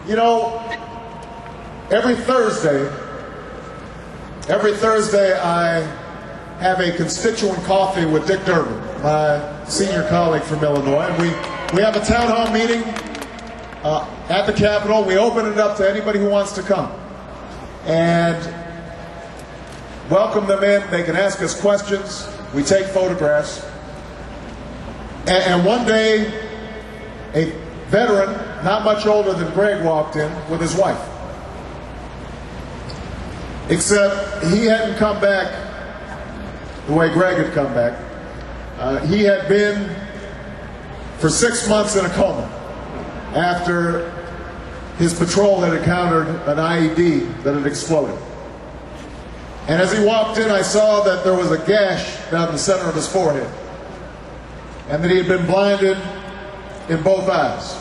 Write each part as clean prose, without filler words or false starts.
You know, every Thursday I have a constituent coffee with Dick Durbin, my senior colleague from Illinois, and we have a town hall meeting at the Capitol. We open it up to anybody who wants to come and welcome them in. They can ask us questions. We take photographs. And one day, a veteran, not much older than Greg, walked in with his wife. Except he hadn't come back the way Greg had come back. He had been for 6 months in a coma after his patrol had encountered an IED that had exploded. And as he walked in, I saw that there was a gash down the center of his forehead, and that he had been blinded in both eyes.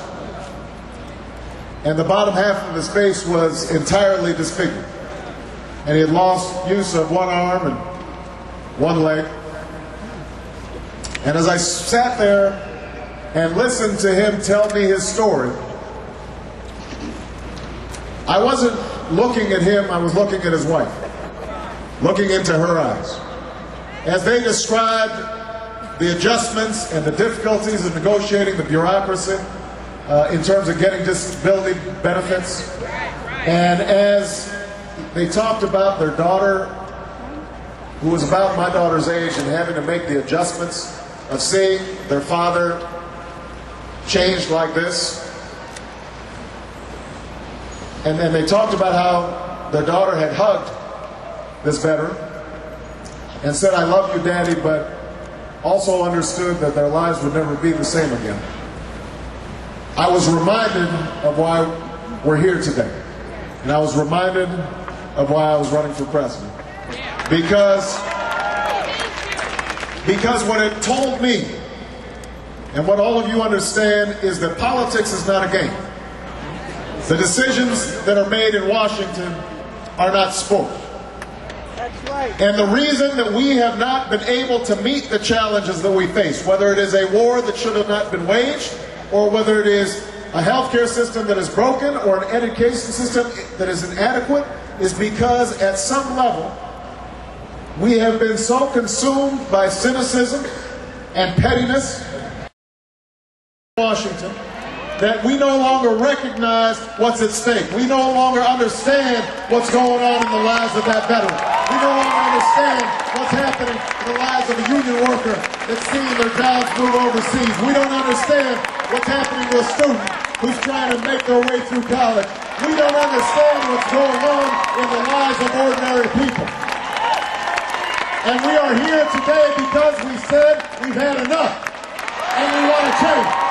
And the bottom half of his face was entirely disfigured. And he had lost use of one arm and one leg. And as I sat there and listened to him tell me his story, I wasn't looking at him, I was looking at his wife, looking into her eyes. As they described the adjustments and the difficulties of negotiating the bureaucracy in terms of getting disability benefits. And as they talked about their daughter, who was about my daughter's age, and having to make the adjustments of seeing their father changed like this. And then they talked about how their daughter had hugged this veteran and said, "I love you, Daddy," but also understood that their lives would never be the same again. I was reminded of why we're here today. And I was reminded of why I was running for president. Because what it told me, and what all of you understand, is that politics is not a game. The decisions that are made in Washington are not sport. That's right. And the reason that we have not been able to meet the challenges that we face, whether it is a war that should have not been waged, or whether it is a healthcare system that is broken, or an education system that is inadequate, is because at some level we have been so consumed by cynicism and pettiness in Washington that we no longer recognize what's at stake. We no longer understand what's going on in the lives of that veteran. We no longer understand what's happening in the lives of a union worker that's seeing their jobs move overseas. We don't understand what's happening to a student who's trying to make their way through college. We don't understand what's going on in the lives of ordinary people. And we are here today because we said we've had enough and we want to change.